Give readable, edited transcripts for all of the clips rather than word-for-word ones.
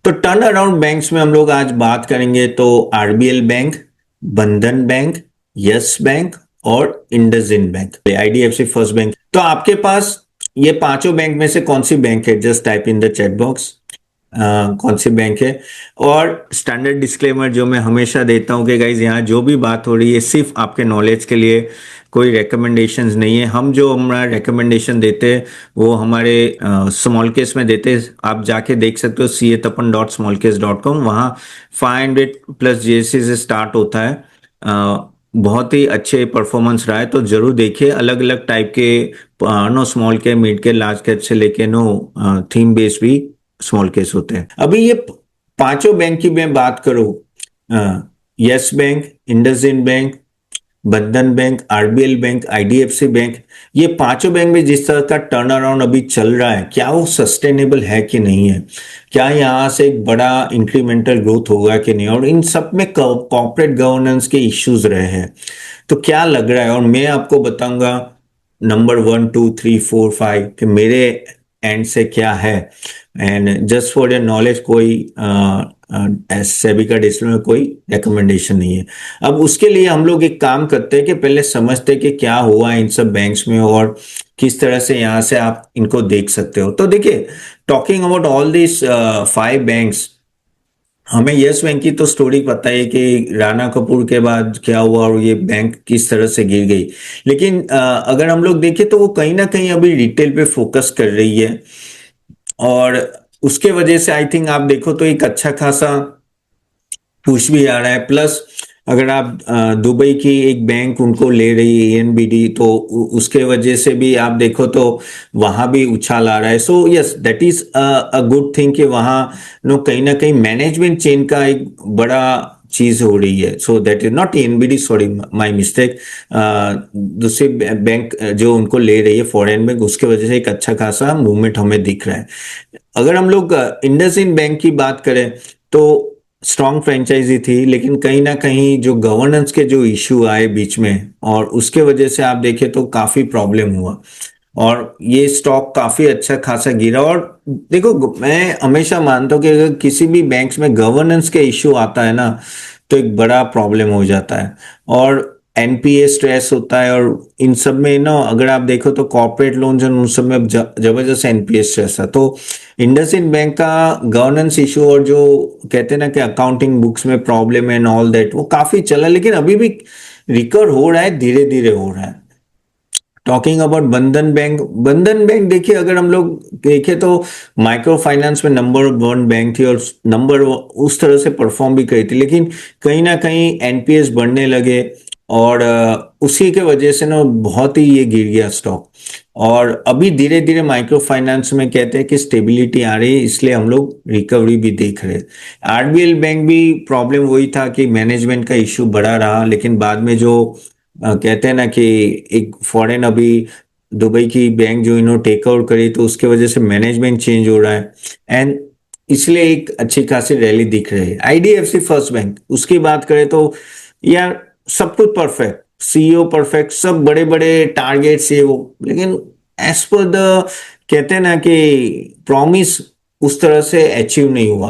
तो turn around banks में हम लोग आज बात करेंगे तो आरबीएल बैंक, बंधन बैंक, यस बैंक और IndusInd bank, IDFC first bank. तो आपके पास ये पांचों बैंक में से कौन सी बैंक है? Just type in the chat box कौन सी बैंक है। और स्टैंडर्ड डिस्क्लेमर जो मैं हमेशा देता हूं कि गाइज यहाँ जो भी बात हो रही है सिर्फ आपके नॉलेज के लिए, कोई रिकमेंडेशंस नहीं है। हम जो हमारा रिकमेंडेशन देते हैं वो हमारे स्मॉल केस में देते हैं। आप जाके देख सकते हो CA-tapan.smallcase.com, वहाँ 500+ जीएससी से स्टार्ट होता है। बहुत ही अच्छे परफॉर्मेंस रहा है, तो जरूर देखिए। अलग अलग टाइप के नो स्मॉल के, मिड के, लार्ज कैप से लेके नो थीम बेस्ड भी स्मॉल केस होते हैं। अभी ये पांचों बैंक की मैं बात करूं, यस बैंक, इंडसइंड बैंक, बंधन bank, RBL bank, IDFC bank, ये पांचों बैंक में जिस तरह का टर्न अराउंड अभी चल रहा है, क्या वो सस्टेनेबल है कि नहीं है? क्या यहाँ से एक बड़ा इंक्रीमेंटल ग्रोथ होगा कि नहीं? और इन सब में कॉर्पोरेट गवर्नेंस के इश्यूज रहे हैं, तो क्या लग रहा है? और मैं आपको बताऊंगा नंबर 1 2 3 4 5 कि मेरे एंड से क्या है। And just for your knowledge, कोई सेबी का डिस्प्ले में कोई रिकमेंडेशन नहीं है। अब उसके लिए हम लोग एक काम करते हैं कि पहले समझते हैं कि क्या हुआ इन सब बैंक्स में और किस तरह से यहाँ से आप इनको देख सकते हो। तो देखिए, talking about all this 5 banks, हमें यस बैंक की तो स्टोरी पता है कि राणा कपूर के बाद क्या हुआ और ये बैंक किस तरह से गिर गई। लेकिन अगर हम लोग देखें तो वो कहीं ना कहीं अभी रिटेल पे फोकस कर रही है, और उसके वजह से आई थिंक आप देखो तो एक अच्छा खासा पुश भी आ रहा है। प्लस अगर आप दुबई की एक बैंक उनको ले रही है एनबीडी, तो उसके वजह से भी आप देखो तो वहां भी उछाल आ रहा है। So yes, that is a good thing कि वहां नो कहीं ना कहीं मैनेजमेंट चेंज का एक बड़ा चीज हो रही है। So that is not NBD, sorry my mistake. दूसरी बैंक जो उनको ले रही है फॉरेन बैंक, उसके वजह से एक अच्छा खासा मूवमेंट हमें दिख रहा है। अगर हम लोग इंडसइंड बैंक की बात करें तो स्ट्रॉन्ग फ्रेंचाइजी थी, लेकिन कहीं ना कहीं जो गवर्नेंस के जो इश्यू आए बीच में, और उसके वजह से आप देखें तो काफी प्रॉब्लम हुआ और ये स्टॉक काफी अच्छा खासा गिरा। और देखो, मैं हमेशा मानता हूं कि अगर किसी भी बैंक्स में गवर्नेंस के इश्यू आता है ना, तो एक बड़ा प्रॉब्लम हो जाता है और एनपीए स्ट्रेस होता है। और इन सब में ना अगर आप देखो तो कॉर्पोरेट लोन्स उन सब में जबरदस्त एनपीए स्ट्रेस है। तो इंडसइंड बैंक का गवर्नेंस इशू और जो कहते हैं ना कि अकाउंटिंग बुक्स में प्रॉब्लम है एंड ऑल दैट, वो काफी चला, लेकिन अभी भी रिकवर हो रहा है, धीरे धीरे हो रहा है। टॉकिंग अबाउट बंधन बैंक, बंधन बैंक देखिए, अगर हम लोग देखें तो माइक्रो फाइनेंस में नंबर 1 बैंक थी और नंबर उस तरह से परफॉर्म भी करी थी, लेकिन कहीं ना कहीं एनपीएस बढ़ने लगे और उसी के वजह से ना बहुत ही ये गिर गया स्टॉक। और अभी धीरे धीरे माइक्रो फाइनेंस में कहते हैं कि स्टेबिलिटी आ रही है, इसलिए हम लोग रिकवरी भी देख रहे हैं। आरबीएल बैंक भी प्रॉब्लम वही था कि मैनेजमेंट का इश्यू बड़ा रहा, लेकिन बाद में जो कहते हैं ना कि एक फॉरेन अभी दुबई की बैंक जो इन्होंने टेक ओवर करी, तो उसके वजह से मैनेजमेंट चेंज हो रहा है एंड इसलिए एक अच्छी खासी रैली दिख रही है। आईडीएफसी फर्स्ट बैंक, उसकी बात करें तो यार सब कुछ परफेक्ट, सीईओ परफेक्ट, सब बड़े बड़े टारगेट से वो, लेकिन एज पर द कहते हैं ना कि प्रॉमिस उस तरह से अचीव नहीं हुआ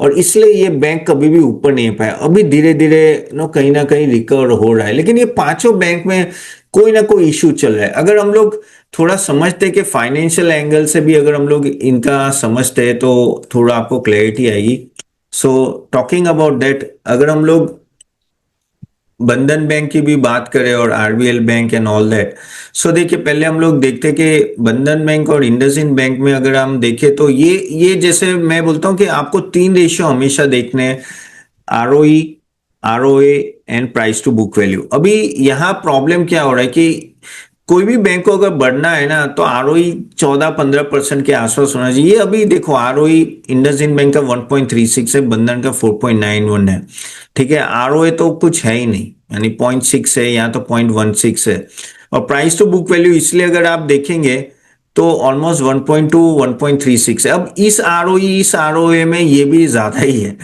और इसलिए ये बैंक कभी भी ऊपर नहीं पाया। अभी धीरे धीरे नो कहीं ना कहीं रिकवर हो रहा है, लेकिन ये पांचों बैंक में कोई ना कोई इश्यू चल रहा है। अगर हम लोग थोड़ा समझते कि फाइनेंशियल एंगल से भी अगर हम लोग इनका समझते हैं तो थोड़ा आपको क्लैरिटी आएगी। सो टॉकिंग अबाउट दैट, अगर हम लोग बंधन बैंक की भी बात करें और RBL bank and all that, so देखिए, पहले हम लोग देखते कि बंधन बैंक और इंडसइंड बैंक में अगर हम देखें तो ये जैसे मैं बोलता हूं कि आपको 3 रेशियो हमेशा देखने हैं, ROE, ROA and price to book value. अभी यहाँ प्रॉब्लम क्या हो रहा है कि कोई भी बैंक को अगर बढ़ना है ना तो आरओई 14-15% के आसपास होना चाहिए। अभी देखो, आरओई इंडसइंड बैंक का 1.36 है, बंधन का 4.91 है। ठीक है, आरओए तो कुछ है ही नहीं, यानी 0.6 है, यहाँ तो 0.16 है। और प्राइस टू बुक वैल्यू इसलिए अगर आप देखेंगे तो ऑलमोस्ट 1.2 1.36 है। अब इस आरओई इस आरओए में ये भी ज्यादा ही है,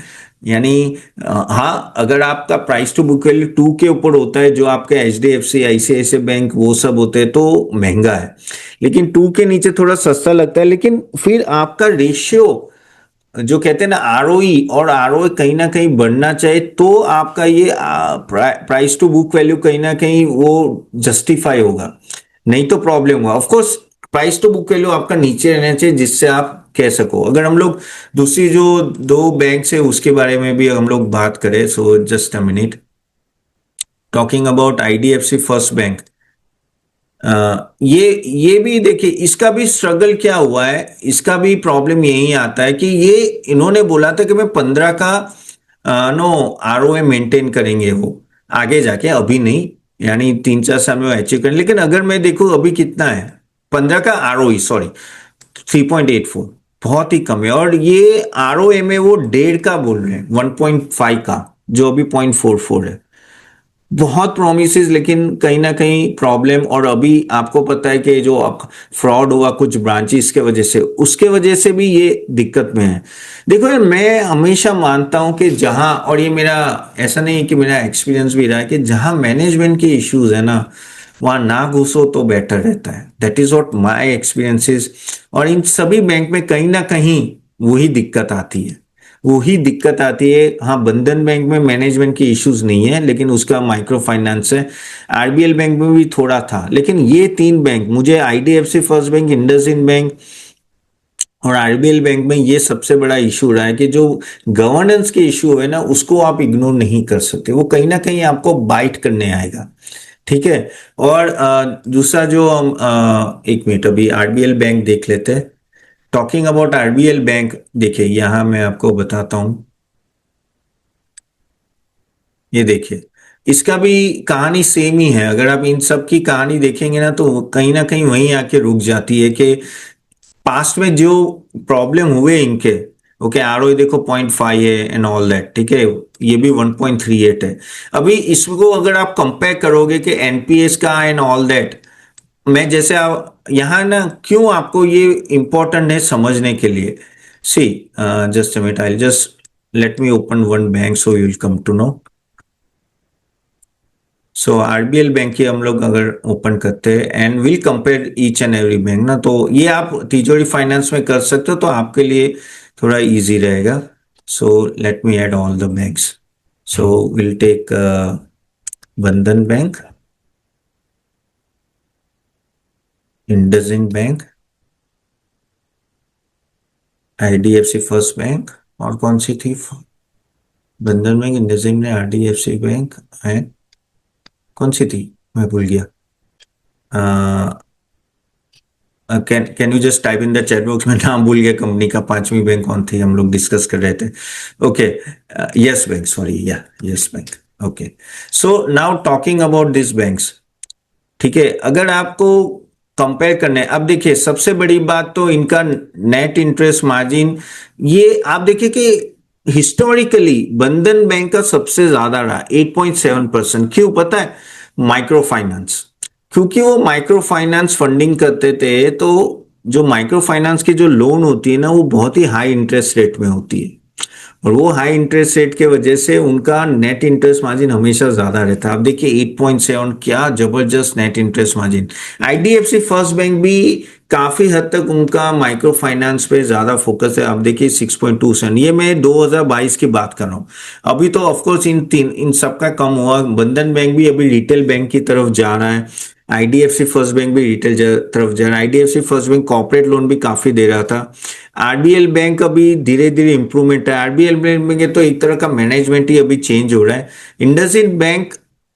यानी हाँ, अगर आपका प्राइस टू बुक वैल्यू 2 के ऊपर होता है, जो आपके एचडीएफसी, आईसीआईसीआई बैंक वो सब होते हैं, तो महंगा है। लेकिन 2 के नीचे थोड़ा सस्ता लगता है, लेकिन फिर आपका रेशियो जो कहते हैं ना आरओई, और आरओई कहीं ना कहीं बढ़ना चाहिए, तो आपका ये प्राइस टू बुक वैल्यू कहीं ना कहीं वो जस्टिफाई होगा, नहीं तो प्रॉब्लम होगा। Of course price to book value आपका नीचे रहना चाहिए, जिससे आप कह सको। अगर हम लोग दूसरी जो दो बैंक है उसके बारे में भी हम लोग बात करें, so just a minute, talking about IDFC first bank. ये भी देखिए, इसका भी स्ट्रगल क्या हुआ है, इसका भी प्रॉब्लम यही आता है कि ये इन्होंने बोला था कि मैं 15 का नो आरओए मेंटेन करेंगे वो आगे जाके, अभी नहीं, यानी 3-4 साल में वो अचीव करें। लेकिन अगर मैं देखूं अभी कितना है 15 का आरओई, सॉरी 3.84, बहुत ही कम है। और ये आरओए में वो 1.5 का बोल रहे हैं, 1.5 का, जो अभी 0.44 है। बहुत प्रोमिसेस, लेकिन कहीं ना कहीं प्रॉब्लम। और अभी आपको पता है कि जो फ्रॉड हुआ कुछ ब्रांचेस के वजह से, उसके वजह से भी ये दिक्कत में है। देखो यार, मैं हमेशा मानता हूं कि जहां, और ये मेरा ऐसा नहीं है कि मेरा एक्सपीरियंस भी रहा है, कि जहां मैनेजमेंट के इश्यूज है ना, वहां ना घुसो तो बेटर रहता है। That is what my experiences. और इन सभी बैंक में कहीं ना कहीं वही दिक्कत आती है, वही दिक्कत आती है। हाँ, बंधन बैंक में मैनेजमेंट की इश्यूज नहीं है, लेकिन उसका माइक्रो फाइनेंस है। आरबीएल बैंक में भी थोड़ा था, लेकिन ये तीन बैंक, मुझे IDFC first bank, IndusInd bank और आरबीएल बैंक में ये सबसे बड़ा इशू रहा है कि जो गवर्नेंस के इशू है ना, उसको आप इग्नोर नहीं कर सकते, वो कहीं ना कहीं आपको बाइट करने आएगा। ठीक है। और दूसरा जो हम एक मिनट, अभी आरबीएल बैंक देख लेते हैं। टॉकिंग अबाउट आरबीएल बैंक, देखिए यहां मैं आपको बताता हूं, ये देखिए, इसका भी कहानी सेम ही है। अगर आप इन सब की कहानी देखेंगे ना, तो कहीं ना कहीं वहीं आके रुक जाती है कि पास्ट में जो प्रॉब्लम हुए इनके, ओके, आरओई देखो 0.5 है एंड ऑल दैट, ठीक है, ये भी 1.38 है। अभी इसको अगर आप कंपेयर करोगे कि एनपीएस का एंड ऑल दैट, मैं जैसे आप यहां ना, क्यों आपको ये इंपॉर्टेंट है समझने के लिए, see, just a minute, I just let me open one bank so you will come to know. So RBL bank ही हम लोग अगर ओपन करते हैं and will compare each and every bank ना, तो ये आप तिजोरी फाइनेंस में कर सकते हो, तो आपके लिए थोड़ा इजी रहेगा। So let me add all the banks. So will take Bandhan bank, IndusInd bank, IDFC first bank, और कौन सी थी, Bandhan bank, IndusInd, IDFC bank and कौन सी थी, मैं भूल गया। Can you just type in the chat box, में नाम भूल गया कंपनी का, पांचवी बैंक कौन थी हम लोग डिस्कस कर रहे थे। ओके, यस बैंक, सॉरी, या yes bank. Okay, so now talking about this banks, ठीक है, अगर आपको कंपेयर करने, अब देखिए सबसे बड़ी बात तो इनका नेट इंटरेस्ट मार्जिन, ये आप देखिए कि हिस्टोरिकली बंधन बैंक का सबसे ज्यादा रहा, 8.7%। क्यों पता है? माइक्रो फाइनेंस, क्योंकि वो माइक्रो फाइनेंस फंडिंग करते थे, तो जो माइक्रो फाइनेंस की जो लोन होती है ना, वो बहुत ही हाई इंटरेस्ट रेट में होती है, और वो हाई इंटरेस्ट रेट के वजह से उनका नेट इंटरेस्ट मार्जिन हमेशा ज्यादा रहता है। आप देखिए 8.7, क्या जबरदस्त net interest margin. IDFC first bank भी काफी हद तक उनका माइक्रो फाइनेंस पे ज्यादा फोकस है। आप देखिए 6.2%, ये मैं 2022 की बात कर रहा हूँ। अभी तो ऑफकोर्स इन सबका कम हुआ। बंधन बैंक भी अभी रिटेल बैंक की तरफ जा रहा है, आईडीएफसी फर्स्ट बैंक भी रिटेल तरफ जा रहा है। IDFC first bank corporate loan भी काफी दे रहा था। आरबीएल बैंक अभी धीरे धीरे इंप्रूवमेंट है। आरबीएल बैंक में तो एक तरह का मैनेजमेंट ही अभी चेंज हो रहा है। इंडसइंड बैंक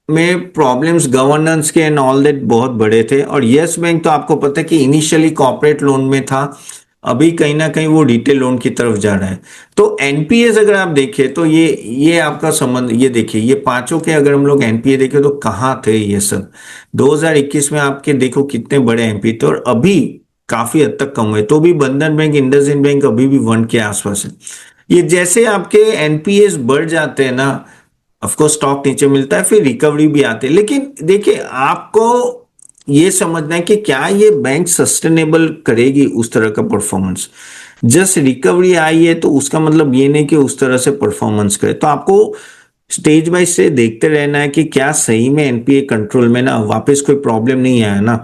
में प्रॉब्लम्स गवर्नेंस के एंड ऑल दैट बहुत बड़े थे। और यस बैंक तो आपको पता है कि इनिशियली कॉर्पोरेट लोन में था, अभी कहीं ना कहीं वो रिटेल लोन की तरफ जा रहा है। तो एनपीएस अगर आप देखें तो ये आपका संबंध, ये देखिए, ये पांचों के अगर हम लोग एनपीए देखें तो कहाँ थे ये सब। 2021 में आपके देखो कितने बड़े एनपीए थे, और अभी काफी हद तक कम हुए। तो भी बंधन बैंक, इंडसइंड बैंक अभी भी 1 के आसपास है। ये जैसे आपके एनपीएस बढ़ जाते हैं ना, ऑफकोर्स स्टॉक नीचे मिलता है, फिर रिकवरी भी आती है। लेकिन देखिए, आपको ये समझना है कि क्या ये बैंक सस्टेनेबल करेगी उस तरह का परफॉर्मेंस। जस्ट रिकवरी आई है तो उसका मतलब ये नहीं कि उस तरह से परफॉर्मेंस करे। तो आपको स्टेज बाय स्टेज देखते रहना है कि क्या सही में एनपीए कंट्रोल में ना, वापस कोई प्रॉब्लम नहीं आया ना।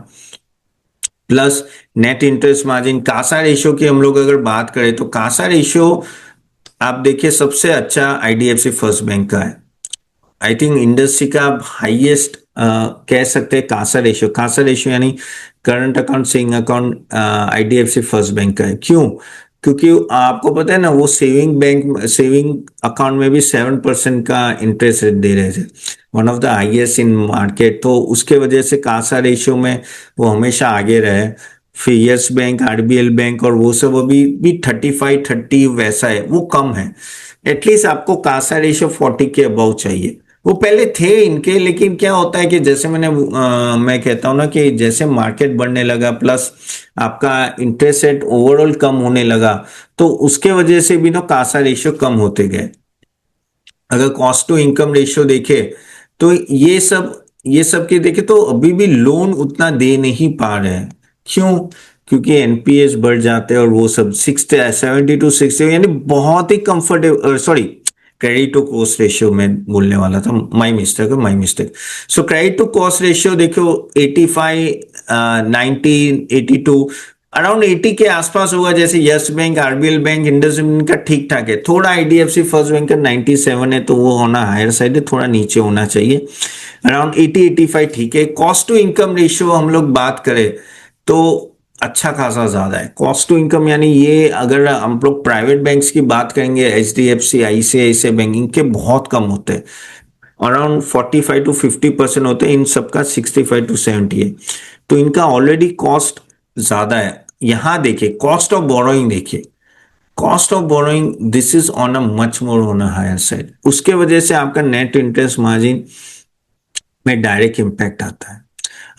Plus net interest margin, Kasa ratio की हम लोग अगर बात करें तो कासा रेशियो आप देखिए सबसे अच्छा आईडीएफसी फर्स्ट बैंक का है। आई थिंक इंडस्ट्री का हाईएस्ट कह सकते हैं कासा रेशियो यानी current account saving account IDFC first bank का है। क्यों? क्योंकि आपको पता है ना, वो सेविंग अकाउंट में भी 7% का इंटरेस्ट रेट दे रहे थे, one of the highest in market. तो उसके वजह से कासा रेशियो में वो हमेशा आगे रहे। फिर यस बैंक, आरबीएल बैंक और वो सब अभी भी 35-30 वैसा है, वो कम है। एटलीस्ट आपको कासा रेशियो 40 के अबाउ चाहिए। वो पहले थे इनके, लेकिन क्या होता है कि जैसे मैं कहता हूं ना कि जैसे मार्केट बढ़ने लगा प्लस आपका इंटरेस्ट रेट ओवरऑल कम होने लगा, तो उसके वजह से भी ना कासा रेशियो कम होते गए। अगर कॉस्ट टू इनकम रेशियो देखे तो ये सब के देखे तो अभी भी लोन उतना दे नहीं पा रहे हैं। क्यों? क्योंकि एनपीएस बढ़ जाते हैं और वो सब 70 to 60 यानी बहुत ही comfortable, sorry, credit to cost ratio में बोलने वाला था, my mistake. So credit to cost ratio देखो 85, 90, 82, अराउंड 80 के आसपास होगा। जैसे yes bank, RBL bank, IndusInd bank का ठीक ठाक है। थोड़ा आईडीएफसी फर्स्ट बैंक का 97 है, तो वो होना हायर साइड है, थोड़ा नीचे होना चाहिए। अराउंड 80-85 ठीक है। कॉस्ट टू इनकम रेशियो हम लोग बात करें तो अच्छा खासा ज्यादा है कॉस्ट टू इनकम, यानी ये अगर हम लोग प्राइवेट बैंक्स की बात करेंगे, एचडीएफसी, आईसीआईसीआई बैंक, इनके बहुत कम होते हैं। अराउंड 45-50% होते हैं, इन सबका 65-70 है। तो इनका ऑलरेडी कॉस्ट ज्यादा है। यहां देखिए कॉस्ट ऑफ बोरोइंग, देखिए cost of borrowing this is on a much more on a higher side. उसके वजह से आपका नेट इंटरेस्ट मार्जिन में डायरेक्ट इंपैक्ट आता है।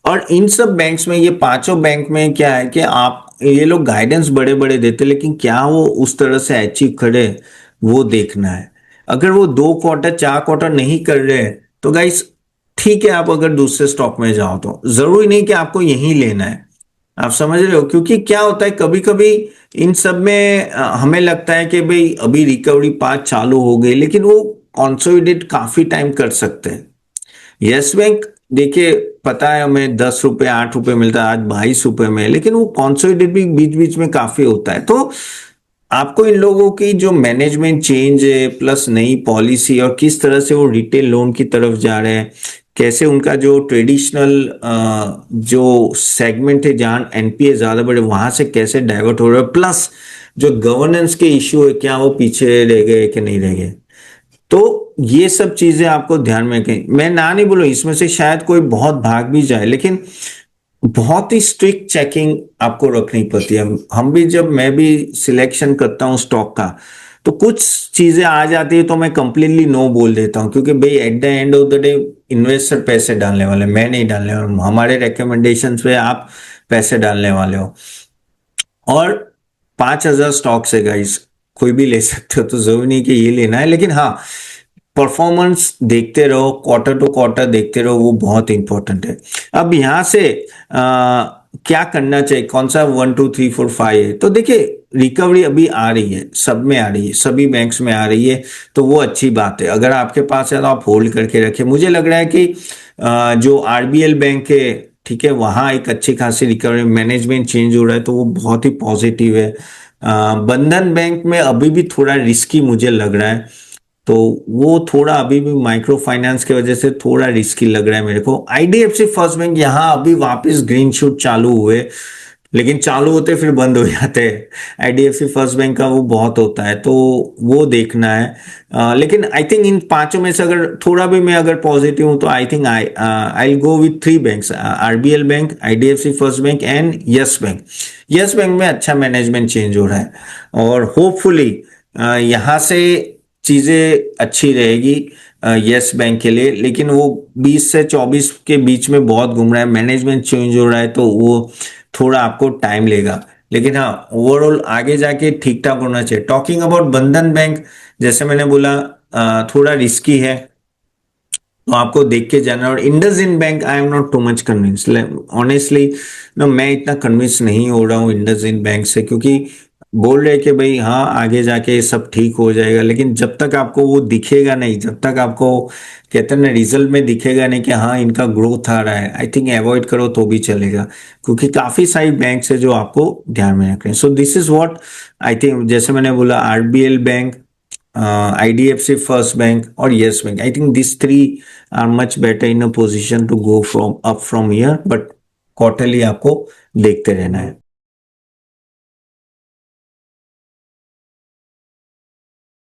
और इन सब बैंक्स में, ये पांचों बैंक में क्या है कि आप, ये लोग गाइडेंस बड़े बड़े देते, लेकिन क्या वो उस तरह से अचीव करे, वो देखना है। अगर वो 2 क्वार्टर 4 क्वार्टर नहीं कर रहे तो गाइस ठीक है, आप अगर दूसरे स्टॉक में जाओ तो जरूरी नहीं कि आपको यही लेना है। आप समझ रहे हो? क्योंकि क्या होता है कभी कभी इन सब में हमें लगता है कि भाई अभी रिकवरी पाथ चालू हो गई, लेकिन वो कंसोलिडेट काफी टाइम कर सकते हैं। यस बैंक देखिए, पता है हमें 10 रुपए 8 रुपए मिलता है, आज 22 रुपए में, लेकिन वो कंसोलिडेट भी बीच बीच में काफी होता है। तो आपको इन लोगों की जो मैनेजमेंट चेंज है प्लस नई पॉलिसी और किस तरह से वो रिटेल लोन की तरफ जा रहे हैं, कैसे उनका जो ट्रेडिशनल जो सेगमेंट है जहां एनपीए ज्यादा बड़े, वहां से कैसे डाइवर्ट हो रहे हैं, प्लस जो गवर्नेंस के इश्यू है, क्या वो पीछे रह गए कि नहीं रह गए। तो ये सब चीजें आपको ध्यान में रखें। मैं ना नहीं बोलूं इसमें से शायद कोई बहुत भाग भी जाए, लेकिन बहुत ही स्ट्रिक्ट चेकिंग आपको रखनी पड़ती है। हम भी, जब मैं भी सिलेक्शन करता हूं स्टॉक का, तो कुछ चीजें आ जाती है तो मैं कंप्लीटली नो बोल देता हूं, क्योंकि भाई at the end of the day investor पैसे डालने वाले, मैं नहीं डालने वाला, हमारे रिकमेंडेशन पे आप पैसे डालने वाले हो। और 5,000 स्टॉक्स है गाइस, कोई भी ले सकते हो, तो जरूरी नहीं कि ये लेना है, लेकिन हाँ परफॉर्मेंस देखते रहो, क्वार्टर टू क्वार्टर देखते रहो, वो बहुत इंपॉर्टेंट है। अब यहां से क्या करना चाहिए, कौन सा 1 2 3 4 5 है, तो देखिए रिकवरी अभी आ रही है, सब में आ रही है, सभी बैंक्स में आ रही है, तो वो अच्छी बात है। अगर आपके पास है तो आप होल्ड करके रखें। मुझे लग रहा है कि जो आरबीएल बैंक है, ठीक है, वहां एक अच्छी खासी रिकवरी, मैनेजमेंट चेंज हो रहा है, तो वो बहुत ही पॉजिटिव है। बंधन बैंक में अभी भी थोड़ा रिस्की मुझे लग रहा है, तो वो थोड़ा अभी भी माइक्रो फाइनेंस की वजह से थोड़ा रिस्की लग रहा है मेरे को। आईडीएफसी फर्स्ट बैंक यहां अभी वापस ग्रीन शूट चालू हुए, लेकिन चालू होते फिर बंद हो जाते हैं। आईडीएफसी फर्स्ट बैंक का वो बहुत होता है, तो वो देखना है। लेकिन आई थिंक इन पांचों में से अगर थोड़ा भी मैं अगर पॉजिटिव हूं, तो I think I go with 3 banks, RBL bank, IDFC first bank and yes bank. Yes bank में अच्छा मैनेजमेंट चेंज हो रहा है और होपफुली यहाँ से चीजें अच्छी रहेगी यस बैंक के लिए। लेकिन वो 20 से 24 के बीच में बहुत घूम रहा है, मैनेजमेंट चेंज हो रहा है, तो वो थोड़ा आपको टाइम लेगा। लेकिन हाँ ओवरऑल आगे जाके ठीक ठाक होना चाहिए। टॉकिंग अबाउट बंधन बैंक, जैसे मैंने बोला थोड़ा रिस्की है, तो आपको देख के जाना। और IndusInd bank I am not too much convince honestly, ना मैं इतना कन्विंस नहीं हो रहा हूँ इंडसइंड बैंक से, क्योंकि बोल रहे कि भाई हाँ आगे जाके सब ठीक हो जाएगा, लेकिन जब तक आपको वो दिखेगा नहीं, जब तक आपको कहते हैं ना रिजल्ट में दिखेगा नहीं कि हाँ इनका ग्रोथ आ रहा है, आई थिंक अवॉइड करो तो भी चलेगा, क्योंकि काफी सारी बैंक है जो आपको ध्यान में रख रहे हैं। So this is what I think. जैसे मैंने बोला RBL bank, IDFC First Bank or Yes Bank. I think these three are much better in a position to go from here, but quarterly आपको देखते रहना है.